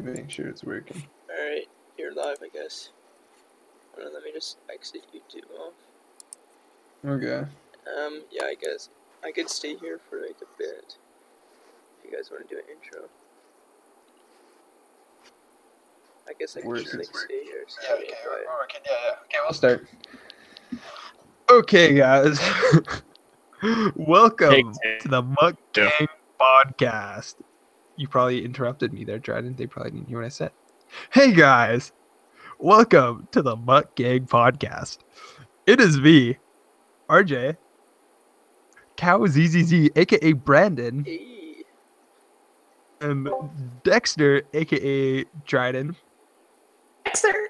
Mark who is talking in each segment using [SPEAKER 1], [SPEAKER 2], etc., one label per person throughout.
[SPEAKER 1] Make sure it's working.
[SPEAKER 2] Alright, you're live, I guess. Hold on, let me just exit YouTube off.
[SPEAKER 1] Okay.
[SPEAKER 2] Yeah, I guess I could stay here for like a bit. If you guys want to do an intro. I guess I can just like stay here.
[SPEAKER 1] Yeah, okay, we're working. Yeah. Okay, we'll start. Okay, guys. Welcome to the Muck Gang podcast. You probably interrupted me there, Dryden. They probably didn't hear what I said. Hey, guys. Welcome to the Muck Gang podcast. It is me, RJ, Cow ZZZ, aka Brandon,
[SPEAKER 2] Hey.
[SPEAKER 1] and Dexter, aka Dryden.
[SPEAKER 2] Dexter!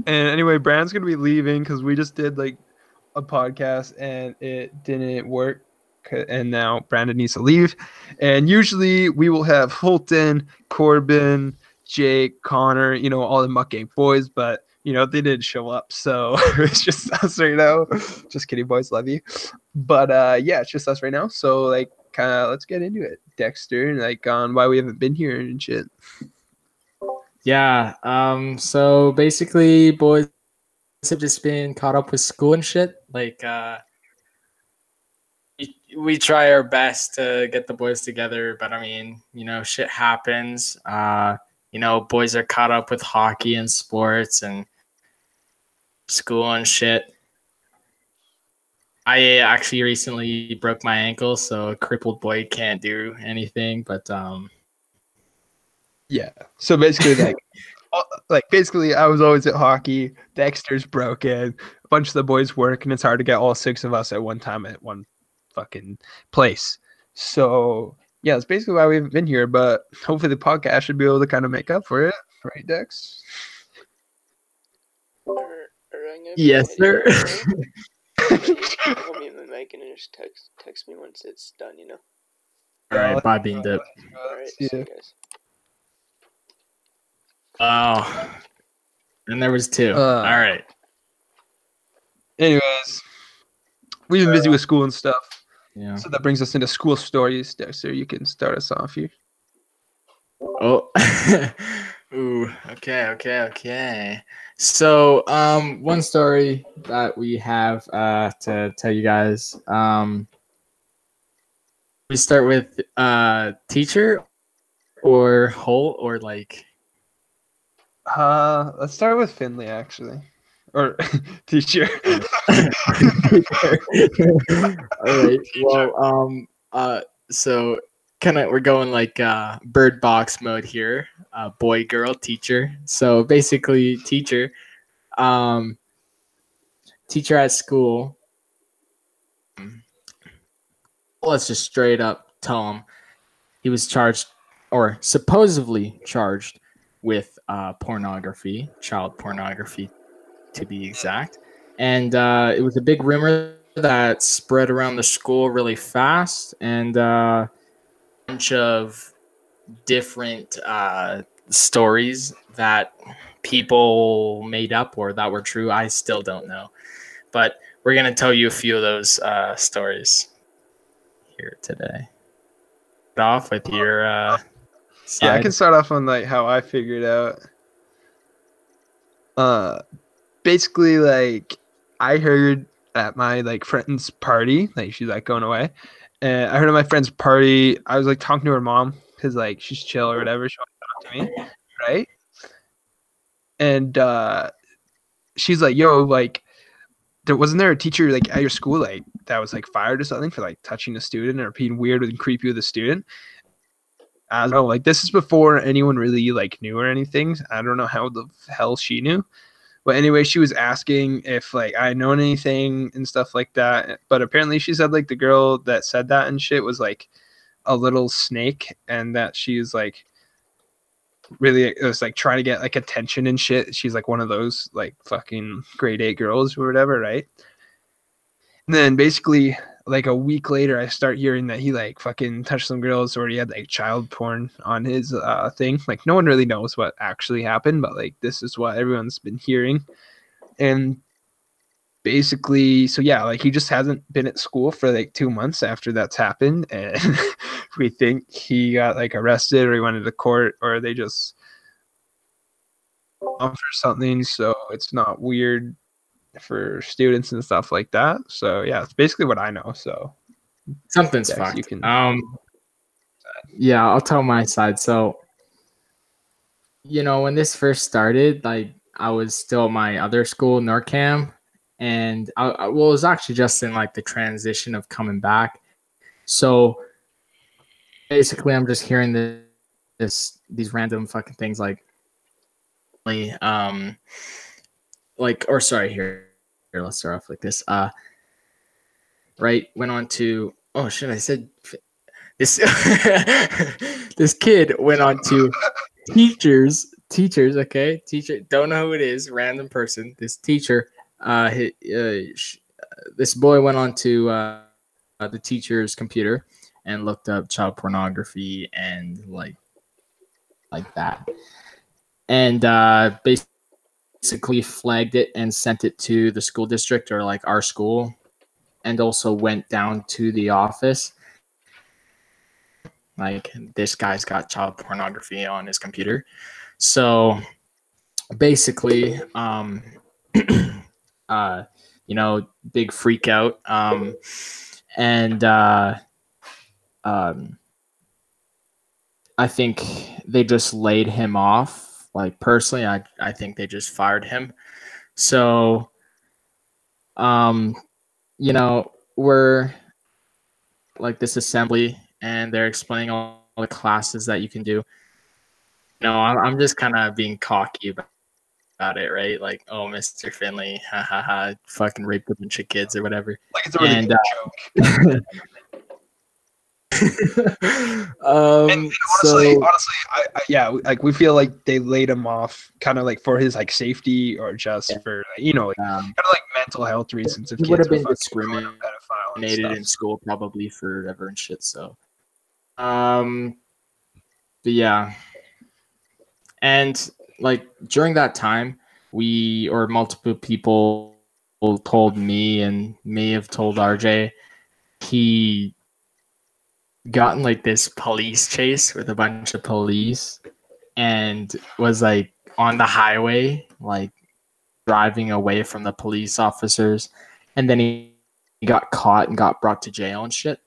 [SPEAKER 1] And anyway, Brandon's gonna be leaving because we just did like a podcast and it didn't work, and now Brandon needs to leave. And usually we will have Holton, Corbin, Jake, Connor, all the Muck Gang boys, but they didn't show up, so it's just us right now. Just kidding, boys, love you. But yeah, it's just us right now. So like, kind of let's get into it, Dexter, and like on why we haven't been here and shit.
[SPEAKER 3] Yeah. So basically, boys have just been caught up with school and shit. Like, we try our best to get the boys together, but I mean, shit happens. Boys are caught up with hockey and sports and school and shit. I actually recently broke my ankle, so a crippled boy can't do anything. But
[SPEAKER 1] yeah. So basically, basically, I was always at hockey. Dexter's broken. A bunch of the boys work, and it's hard to get all six of us at one time at one fucking place. So yeah, that's basically why we haven't been here. But hopefully, the podcast should be able to kind of make up for it, right, Dex?
[SPEAKER 3] Yes, sir.
[SPEAKER 2] Hold me in the mic and just text me once it's done.
[SPEAKER 3] All right, bye, Bean Dip.
[SPEAKER 2] All right, see you guys.
[SPEAKER 3] Oh, and there was two. All right.
[SPEAKER 1] Anyways, we've been busy with school and stuff.
[SPEAKER 3] Yeah.
[SPEAKER 1] So that brings us into school stories. Dexter, you can start us off here.
[SPEAKER 3] Oh. Ooh. Okay. So, one story that we have to tell you guys. We start with teacher or whole or like.
[SPEAKER 1] Let's start with Finley, actually, or teacher.
[SPEAKER 3] All right. Well, so kind of we're going like bird box mode here. Boy, girl, teacher. So basically, teacher at school. Let's just straight up tell him he was charged or supposedly charged with pornography, child pornography to be exact. And it was a big rumor that spread around the school really fast, and a bunch of different stories that people made up or that were true. I still don't know. But we're going to tell you a few of those stories here today. Start off with your side.
[SPEAKER 1] Yeah, I can start off on like how I figured out. Basically, like I heard at my like friend's party, like she's like going away, and I heard at my friend's party, I was like talking to her mom because like she's chill or whatever. She wants to talk to me, right? And she's like, "Yo, like, wasn't there a teacher like at your school like that was like fired or something for like touching a student or being weird and creepy with a student?" I don't know, like this is before anyone really like knew or anything. I don't know how the hell she knew. But anyway, she was asking if like I had known anything and stuff like that. But apparently she said like the girl that said that and shit was like a little snake, and that she's like really, it was like trying to get like attention and shit. She's like one of those like fucking grade 8 girls or whatever, right? And then basically like a week later, I start hearing that he like fucking touched some girls, or he had like child porn on his thing. Like no one really knows what actually happened, but like this is what everyone's been hearing. And basically, so yeah, like he just hasn't been at school for like 2 months after that's happened, and we think he got like arrested or he went into court or they just off or something, so it's not weird for students and stuff like that. So yeah, it's basically what I know. So
[SPEAKER 3] Something's
[SPEAKER 1] Dex,
[SPEAKER 3] fucked.
[SPEAKER 1] you can
[SPEAKER 3] Yeah, I'll tell my side. So, when this first started, like I was still at my other school, NORCAM, and it was actually just in like the transition of coming back. So basically, I'm just hearing these random fucking things here, let's start off like this. Right, went on to oh shit, I said this this kid went on to teachers, okay, teacher, don't know who it is, random person. This teacher, this boy went on to the teacher's computer and looked up child pornography and like that, and basically flagged it and sent it to the school district or like our school, and also went down to the office. Like, this guy's got child pornography on his computer. So basically, big freak out. And I think they just laid him off. Like, personally, I think they just fired him. So, we're like this assembly and they're explaining all the classes that you can do. I'm just kind of being cocky about it, right? Like, oh, Mr. Finley, ha ha ha, fucking raped a bunch of kids or whatever.
[SPEAKER 1] like it's a really good joke. And honestly, yeah, like we feel like they laid him off kind of like for his like safety or just for kind of like mental health reasons. If
[SPEAKER 3] he
[SPEAKER 1] kids
[SPEAKER 3] would have
[SPEAKER 1] were
[SPEAKER 3] been
[SPEAKER 1] fucking
[SPEAKER 3] discriminated in school probably forever and shit. So, but yeah, and like during that time, multiple people told me and may have told RJ he got in like this police chase with a bunch of police and was like on the highway, like driving away from the police officers, and then he got caught and got brought to jail and shit.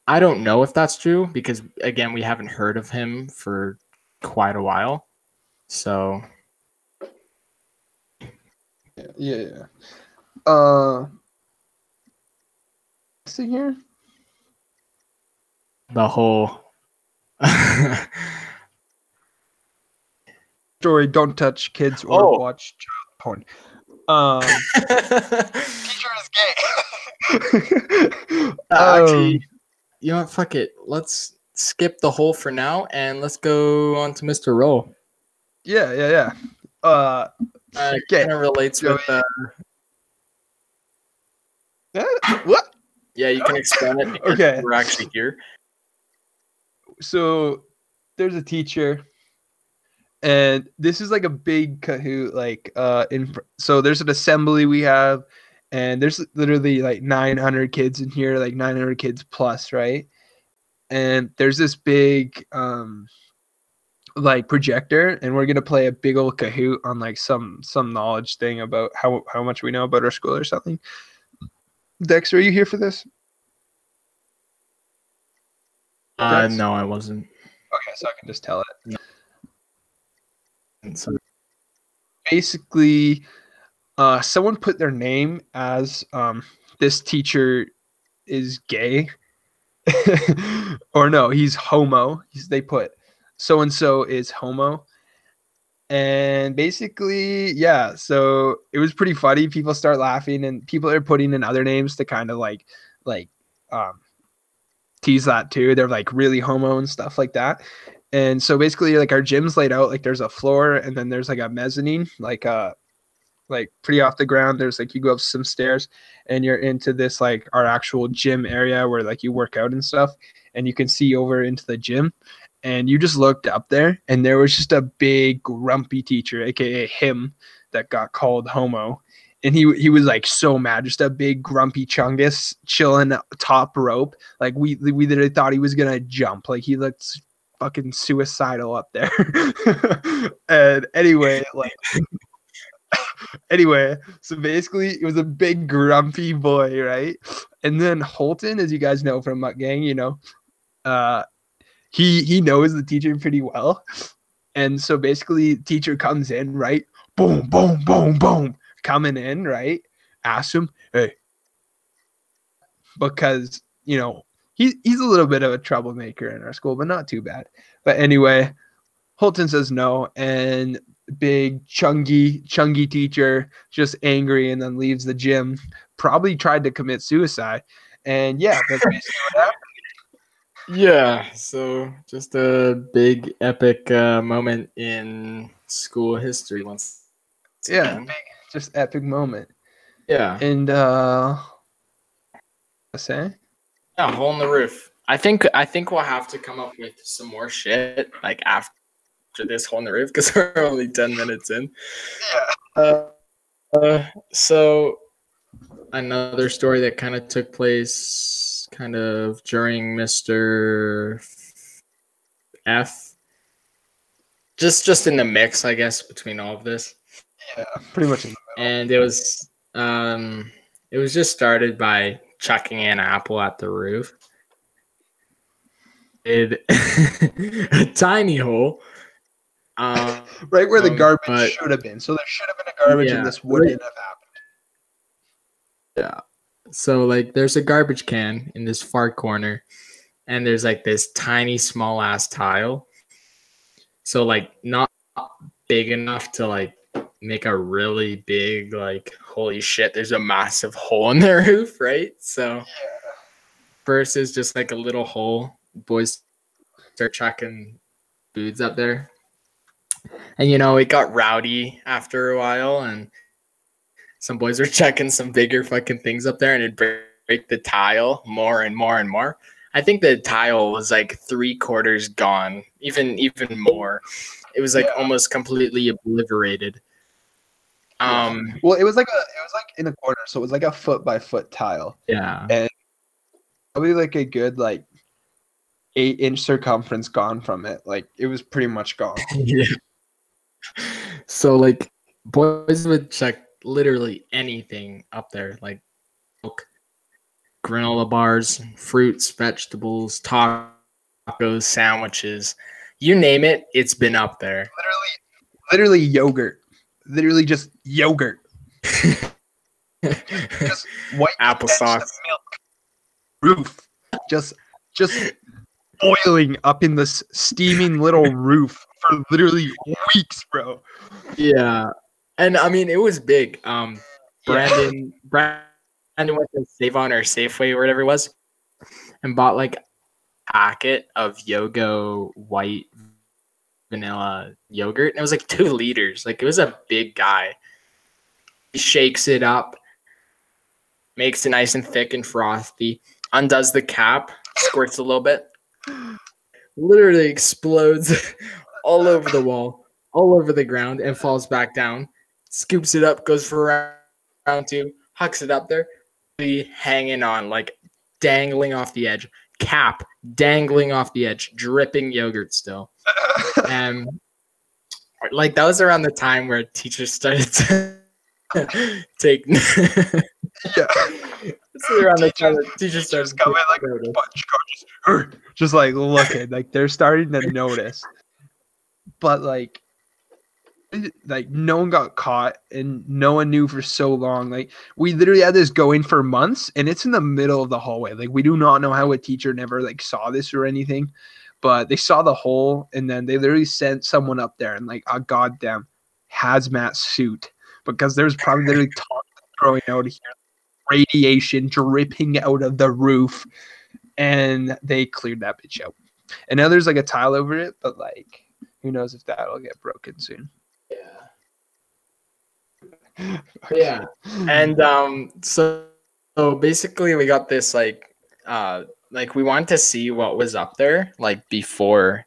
[SPEAKER 3] I don't know if that's true because again, we haven't heard of him for quite a while. So
[SPEAKER 1] yeah. See here.
[SPEAKER 3] The whole
[SPEAKER 1] story: don't touch kids or watch child porn. Teacher is gay.
[SPEAKER 3] Actually, you know what? Fuck it. Let's skip the whole for now and let's go on to Mr. Rowe.
[SPEAKER 1] Yeah.
[SPEAKER 3] Okay. Kind of relates with.
[SPEAKER 1] What?
[SPEAKER 3] Yeah, you can explain it because
[SPEAKER 1] Okay.
[SPEAKER 3] we're actually here.
[SPEAKER 1] So there's a teacher, and this is like a big Kahoot. Like, so there's an assembly we have, and there's literally like 900 kids in here, like 900 kids plus, right? And there's this big like projector, and we're gonna play a big old Kahoot on like some knowledge thing about how much we know about our school or something. Dexter, are you here for this?
[SPEAKER 3] No, I wasn't.
[SPEAKER 1] Okay, so I can just tell it.
[SPEAKER 3] No. So,
[SPEAKER 1] basically, someone put their name as this teacher is gay, or no, he's homo. They put so and so is homo, and basically, yeah. So it was pretty funny. People start laughing, and people are putting in other names to kind of like tease that too. They're like really homo and stuff like that. And so basically, like our gym's laid out like there's a floor, and then there's like a mezzanine, like pretty off the ground. There's like you go up some stairs, and you're into this like our actual gym area where like you work out and stuff, and you can see over into the gym. And you just looked up there, and there was just a big grumpy teacher, aka him, that got called homo and he was like so mad, just a big grumpy chungus chilling top rope. Like we literally thought he was gonna jump. Like he looked fucking suicidal up there. And anyway, so basically it was a big grumpy boy, right? And then Holton, as you guys know from Muck Gang, he knows the teacher pretty well. And so basically teacher comes in, right? Boom, boom, boom, boom, coming in, right? Ask him, hey, because he's a little bit of a troublemaker in our school, but not too bad. But anyway, Holton says no, and big chungy teacher just angry, and then leaves the gym. Probably tried to commit suicide, and yeah, that's basically what happened.
[SPEAKER 3] Yeah, so just a big epic moment in school history once again.
[SPEAKER 1] Just epic moment.
[SPEAKER 3] Yeah.
[SPEAKER 1] And say?
[SPEAKER 3] Yeah, hole in the roof. I think we'll have to come up with some more shit like after this hole in the roof because we're only 10 minutes in.
[SPEAKER 1] Yeah.
[SPEAKER 3] So another story that kind of took place kind of during Mr. F. Just in the mix, I guess, between all of this.
[SPEAKER 1] Yeah, pretty much in the middle.
[SPEAKER 3] And it was just started by chucking an apple at the roof. A tiny hole.
[SPEAKER 1] Right where the garbage should have been. So there should have been a garbage and this wouldn't have happened.
[SPEAKER 3] Yeah. So like there's a garbage can in this far corner and there's like this tiny small ass tile. So like not big enough to like make a really big like holy shit, there's a massive hole in the roof, right? So versus just like a little hole, boys start chucking foods up there. And it got rowdy after a while and some boys were checking some bigger fucking things up there and it'd break the tile more and more and more. I think the tile was like 3/4 gone, even more. It was like almost completely obliterated.
[SPEAKER 1] Well, it was like in a corner, so it was like a 4x4 tile.
[SPEAKER 3] Yeah.
[SPEAKER 1] And probably like a good 8-inch circumference gone from it. Like it was pretty much gone.
[SPEAKER 3] Yeah. So like boys would check literally anything up there, like granola bars, fruits, vegetables, tacos, sandwiches, you name it, it's been up there.
[SPEAKER 1] Literally yogurt. Literally just yogurt. Just white
[SPEAKER 3] applesauce
[SPEAKER 1] milk. Roof. Just boiling up in this steaming little roof for literally weeks, bro.
[SPEAKER 3] Yeah. And I mean it was big. Brandon went to Save-On or Safeway or whatever it was and bought like a packet of Yogo white vanilla yogurt. And it was like 2 liters. Like it was a big guy. He shakes it up, makes it nice and thick and frothy, undoes the cap, squirts a little bit, literally explodes all over the wall, all over the ground, and falls back down. Scoops it up, goes for round 2, hucks it up there, hanging on, like dangling off the edge, cap dangling off the edge, dripping yogurt still. And like that was around the time where teachers started to take It's around the time that teachers started
[SPEAKER 1] coming like a bunch of just like looking like they're starting to notice. But like no one got caught and no one knew for so long. Like we literally had this going for months and it's in the middle of the hallway. Like we do not know how a teacher never like saw this or anything, but they saw the hole and then they literally sent someone up there in like a goddamn hazmat suit because there's probably literally throwing out here, radiation dripping out of the roof, and they cleared that bitch out. And now there's like a tile over it, but like who knows if that'll get broken soon.
[SPEAKER 3] Yeah. And so basically we got this like we wanted to see what was up there like before,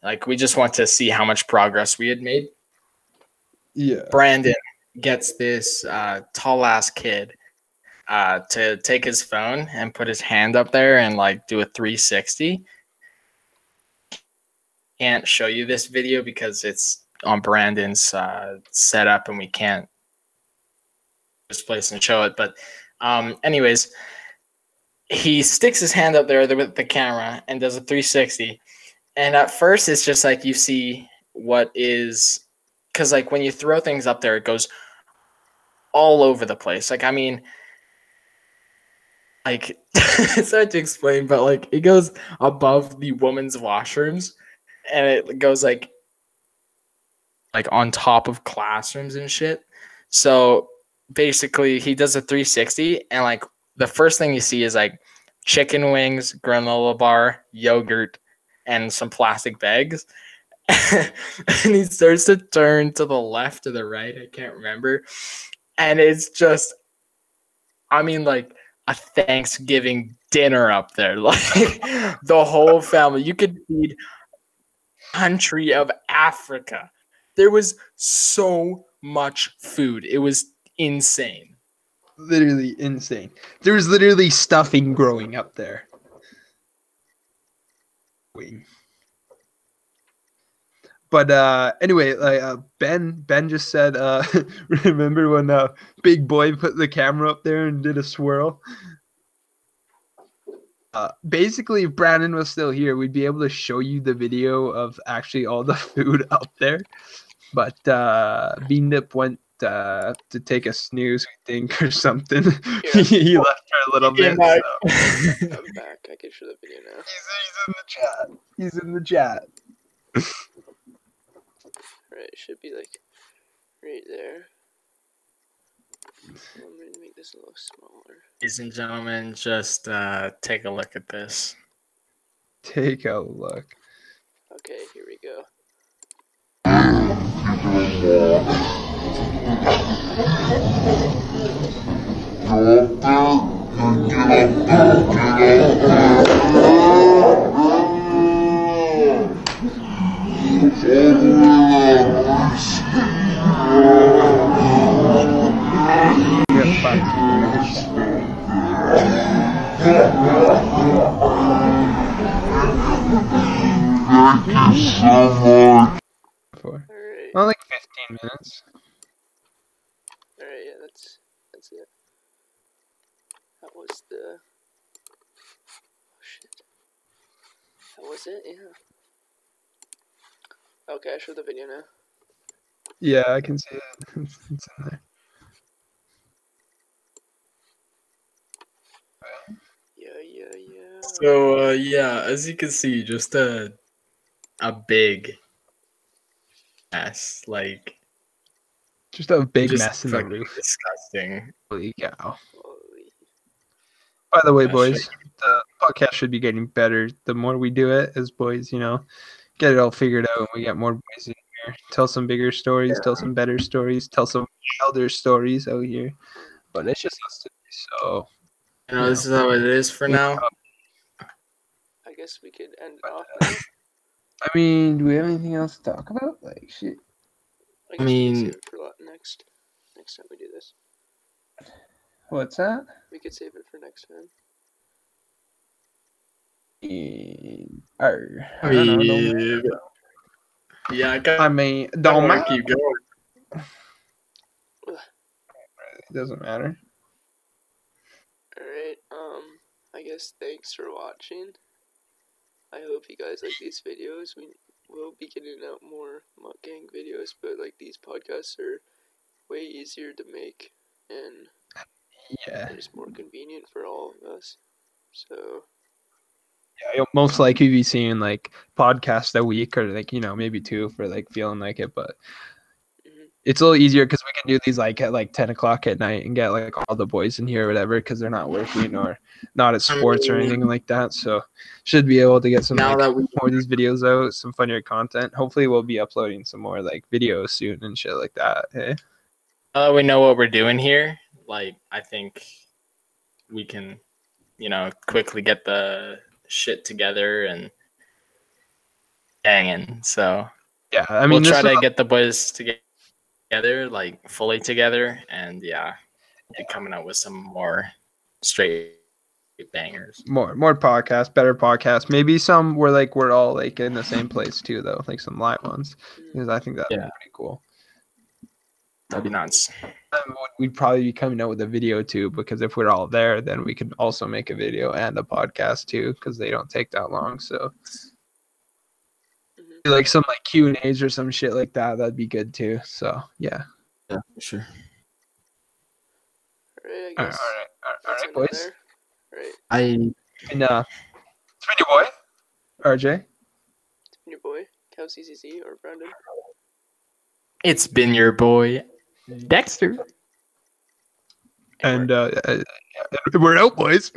[SPEAKER 3] like we just want to see how much progress we had made.
[SPEAKER 1] Yeah.
[SPEAKER 3] Brandon gets this tall ass kid to take his phone and put his hand up there and like do a 360. Can't show you this video because it's on Brandon's setup and we can't this place and show it. But anyways, he sticks his hand up there with the camera and does a 360. And at first it's just like you see what is, because like when you throw things up there, it goes all over the place. Like, I mean, like it's hard to explain, but like it goes above the woman's washrooms and it goes like on top of classrooms and shit. So basically he does a 360 and like the first thing you see is like chicken wings, granola bar, yogurt, and some plastic bags. And he starts to turn to the left or the right, I can't remember. And it's just, I mean, like a Thanksgiving dinner up there. Like the whole family. You could feed country of Africa. There was so much food. It was insane.
[SPEAKER 1] Literally insane. There was literally stuffing growing up there. But anyway, like Ben just said, remember when Big Boy put the camera up there and did a swirl? Basically, if Brandon was still here, we'd be able to show you the video of actually all the food up there. But Beanip went to take a snooze, I think, or something.
[SPEAKER 2] Yeah.
[SPEAKER 1] He left for a little bit. So.
[SPEAKER 2] I'm back. I can show the video now.
[SPEAKER 1] He's in the chat. He's in the chat.
[SPEAKER 2] Right, it should be like right there. I'm going to make this a little smaller.
[SPEAKER 3] Ladies and gentlemen, just take a look at this.
[SPEAKER 1] Take a look.
[SPEAKER 2] Okay, here we go. Alright.
[SPEAKER 1] Well, like 15 minutes.
[SPEAKER 2] Alright, yeah, that's it. That was the... Oh, shit. That was it, yeah. Okay, I showed the video now.
[SPEAKER 1] Yeah, I can see it. It's in there.
[SPEAKER 2] Yeah.
[SPEAKER 3] So yeah, as you can see, just a big mess, like
[SPEAKER 1] just a big
[SPEAKER 3] just
[SPEAKER 1] mess in the
[SPEAKER 3] fucking
[SPEAKER 1] roof.
[SPEAKER 3] Disgusting.
[SPEAKER 1] Holy cow.
[SPEAKER 2] Holy.
[SPEAKER 1] By the way,
[SPEAKER 3] Yeah,
[SPEAKER 1] boys,
[SPEAKER 3] sure.
[SPEAKER 1] the podcast should be getting better the more we do it as boys, you know. Get it all figured out and we get more boys in here. Tell some bigger stories, tell some better stories, tell some wilder stories out here. But it's just us today, so
[SPEAKER 3] You know, this is how it is for now.
[SPEAKER 2] I guess we could end it off now.
[SPEAKER 1] I mean, do we have anything else to talk about? Like shit.
[SPEAKER 2] I guess we
[SPEAKER 3] mean-
[SPEAKER 2] can save it for next time we do this.
[SPEAKER 1] What's that?
[SPEAKER 2] We could save it for next time.
[SPEAKER 1] I don't know.
[SPEAKER 3] Yeah,
[SPEAKER 1] I mean,
[SPEAKER 3] don't
[SPEAKER 1] don't
[SPEAKER 3] wanna
[SPEAKER 1] matter.
[SPEAKER 3] keep going.
[SPEAKER 1] It doesn't matter.
[SPEAKER 2] Alright, I guess thanks for watching. I hope you guys like these videos. We will be getting out more Muck Gang videos, but like these podcasts are way easier to make and
[SPEAKER 1] Yeah.
[SPEAKER 2] they're just more convenient for all of us. So
[SPEAKER 1] Yeah, you'll most likely be seeing like podcasts a week or like, you know, maybe two for like feeling like it, but it's a little easier because we can do these like at like 10 o'clock at night and get like all the boys in here or whatever because they're not working or not at sports or anything like that. So should be able to get some
[SPEAKER 3] Now
[SPEAKER 1] like,
[SPEAKER 3] that we
[SPEAKER 1] more of these videos out, some funnier content. Hopefully we'll be uploading some more like videos soon and shit like that. Hey?
[SPEAKER 3] we know what we're doing here, like I think we can, you know, quickly get the shit together and hanging. So
[SPEAKER 1] Yeah, I mean,
[SPEAKER 3] we'll try
[SPEAKER 1] this
[SPEAKER 3] to
[SPEAKER 1] was-
[SPEAKER 3] get the boys together together, like fully together, and yeah, we'll be coming out with some more straight bangers.
[SPEAKER 1] More podcasts, better podcasts. Maybe some where like we're all like in the same place too, though, like some live ones, because I think that'd be pretty cool.
[SPEAKER 3] That'd be nuts.
[SPEAKER 1] We'd probably be coming out with a video too, because if we're all there, then we could also make a video and a podcast too, because they don't take that long. So like some like Q&As or some shit like that, that'd be good too. So yeah.
[SPEAKER 3] Yeah, for sure.
[SPEAKER 2] All right, I
[SPEAKER 1] All
[SPEAKER 2] guess.
[SPEAKER 1] right, boys.
[SPEAKER 2] Right.
[SPEAKER 1] And it's been your boy, RJ.
[SPEAKER 2] It's been your boy, Cal CCC or Brandon.
[SPEAKER 3] It's been your boy, Dexter.
[SPEAKER 1] And we're out, boys.